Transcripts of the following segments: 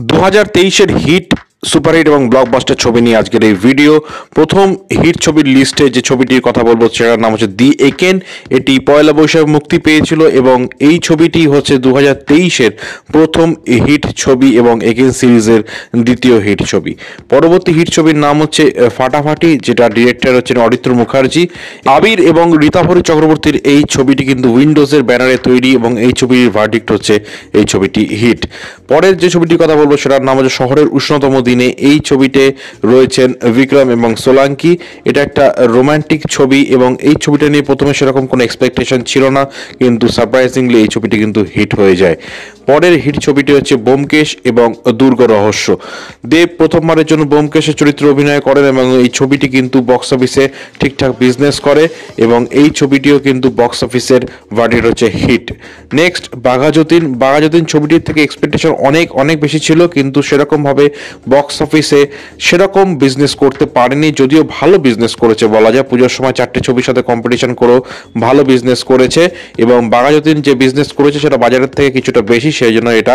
2023-এর hit superhit এবং blockbuster ছবি নিয়ে আজকের এই ভিডিও। প্রথম হিট ছবির লিস্টে যে ছবিটির কথা বলবো সেটার নাম হচ্ছে দি একেন। এটি পয়লা বৈশাখ মুক্তি পেয়েছিল এবং এই ছবিটি হচ্ছে 2023-এর প্রথম হিট ছবি এবং একেন সিরিজের দ্বিতীয় হিট ছবি। পরবর্তী হিট ছবির নাম হচ্ছে ফাটাফাটি, যেটা ডিরেক্টর হচ্ছেন অরিত্র মুখার্জি। আবির এবং রীতাভরি চক্রবর্তীর এই ছবিটি কিন্তু উইন্ডোজের ব্যানারে তৈরি এবং এই ছবির ভার্ডিক্ট হচ্ছে এই ছবিটি হিট। পরের যে ছবিটির কথা বলবো সেটার নাম হচ্ছে শহরের উষ্ণতম দিনে। এই ছবিতে রয়েছেন বিক্রম এবং সোলাঙ্কি। এটা একটা রোমান্টিক ছবি এবং এই ছবিটা নিয়ে প্রথমে সেরকম কোনো এক্সপেকটেশন ছিল না, কিন্তু সারপ্রাইজিংলি এই ছবিটি কিন্তু হিট হয়ে যায়। পরের হিট ছবিটি হচ্ছে ব্যোমকেশ এবং দুর্গ রহস্য। দেব প্রথমবারের জন্য ব্যোমকেশের চরিত্রে অভিনয় করেন এবং এই ছবিটি কিন্তু বক্স অফিসে ঠিকঠাক বিজনেস করে এবং এই ছবিটিও কিন্তু বক্স অফিসের ভার্ডিক্ট হচ্ছে হিট। নেক্সট বাঘাযতীন। বাঘাযতীন ছবিটির থেকে এক্সপেকটেশন অনেক অনেক বেশি ছিল, কিন্তু সেরকমভাবে বক্স অফিসে সেরকম বিজনেস করতে পারেনি, যদিও ভালো বিজনেস করেছে বলা যায়। পুজোর সময় 4টে ছবির সাথে কম্পিটিশন করেও ভালো বিজনেস করেছে এবং বাঘাযতীন যে বিজনেস করেছে সেটা বাজারের থেকে কিছুটা বেশি, সেই জন্য এটা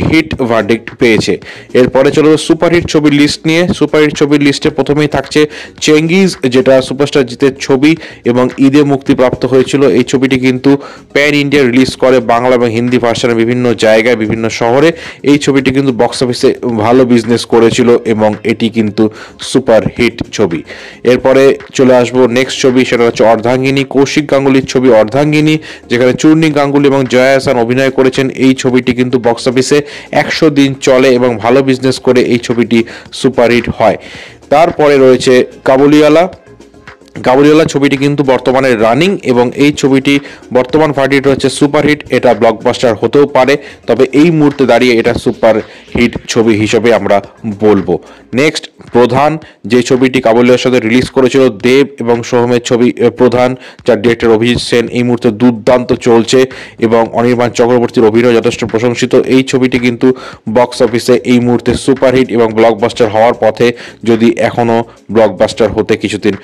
হিট ভার্ডিক্ট পেয়েছে। এরপরে চলবে সুপারহিট ছবির লিস্ট নিয়ে। সুপারহিট ছবির লিস্টে প্রথমেই থাকছে চেঙ্গিজ, যেটা সুপারস্টার জিতের ছবি এবং ঈদে মুক্তিপ্রাপ্ত হয়েছিল। এই ছবিটি কিন্তু প্যান ইন্ডিয়া রিলিজ করে বাংলা এবং হিন্দি ভার্সনে বিভিন্ন জায়গায় বিভিন্ন শহরে। এই ছবিটি কিন্তু বক্স অফিসে ভালো বিজনেস করেছিল এবং এটি কিন্তু সুপার হিট ছবি। এরপরে চলে আসবো নেক্সট ছবি, সেটা হচ্ছে অর্ধাঙ্গিনী। কৌশিক গাঙ্গুলির ছবি অর্ধাঙ্গিনী, যেখানে চূর্ণী গাঙ্গুলি এবং জয়া আহসান অভিনয় করেছেন। এই ছবিটি কিন্তু বক্স অফিসে 100 দিন চলে এবং ভালো বিজনেস করে এই ছবিটি সুপারহিট হয়। তারপরে রয়েছে কাবুলিওয়ালা। কাবুলিওয়ালা ছবিটি কিন্তু বর্তমানে রানিং এবং এই ছবিটি বর্তমান ভার্ডিক্ট হচ্ছে সুপারহিট। এটা ব্লকবাস্টার হতেও পারে, তবে এই মুহূর্তে দাঁড়িয়ে এটা সুপার হিট ছবি হিসেবে আমরা বলবো। নেক্সট প্রধান, যে ছবিটি কাবুলিওয়ালার সাথে রিলিজ করেছিল দেব এবং সোহমের ছবি প্রধান, যার ডিরেক্টর অভিজিৎ সেন, এই মুহূর্তে দুর্দান্ত চলছে এবং অনির্বাণ চক্রবর্তীর অভিনয় যথেষ্ট প্রশংসিত। এই ছবিটি কিন্তু বক্স অফিসে এই মুহূর্তে সুপারহিট এবং ব্লকবাস্টার হওয়ার পথে, যদি এখনও ব্লকবাস্টার হতে কিছুদিন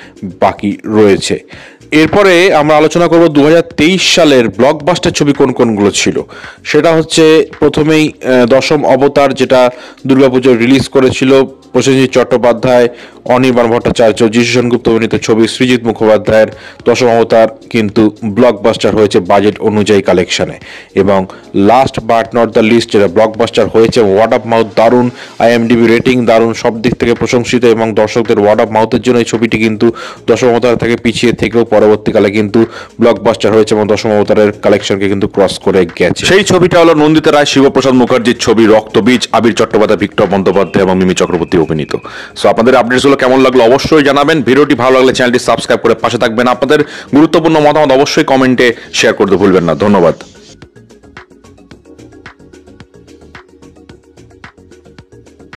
বাকি রয়েছে। এরপরে আমরা আলোচনা করব 2023 সালের ব্লকবাস্টার ছবি কোন কোনগুলো ছিল। সেটা হচ্ছে প্রথমেই দশম অবতার, যেটা দুর্গাপুজোয় রিলিজ করেছিল। প্রসেনজিৎ চট্টোপাধ্যায়, অনির্বাণ ভট্টাচার্য, যিশু সেনগুপ্ত অভিনীত ছবি সৃজিত মুখোপাধ্যায়ের দশম অবতার কিন্তু ব্লকবাস্টার হয়েছে বাজেট অনুযায়ী কালেকশনে। এবং last but not the least, যেটা ব্লকবাস্টার হয়েছে ওয়ার্ড অফ মাউথ দারুণ, IMDb রেটিং দারুণ, সব দিক থেকে প্রশংসিত এবং দর্শকদের ওয়ার্ড অফ মাউথের জন্য এই ছবিটি কিন্তু দশম অবতার থেকে পিছিয়ে থেকেও পরবর্তীকালে কিন্তু ব্লকবাস্টার হয়েছে এবং দশম অবতারের কালেকশনকে কিন্তু ক্রস করে গেছে। সেই ছবিটা হলো নন্দিতা রায়, শিবপ্রসাদ মুখার্জির ছবি রক্তবীজ, আবির চট্টোপাধ্যায়, বিক্রম বন্দ্যোপাধ্যায় এবং মিমি চক্রবর্তী অভিনীত। সো আপনাদের আপডেটসগুলো কেমন লাগলো অবশ্যই জানাবেন। ভিডিওটি ভালো লাগলে চ্যানেলটি সাবস্ক্রাইব করে পাশে থাকবেন। আপনাদের গুরুত্বপূর্ণ মতামত অবশ্যই কমেন্টে শেয়ার করতে ভুলবেন না। ধন্যবাদ।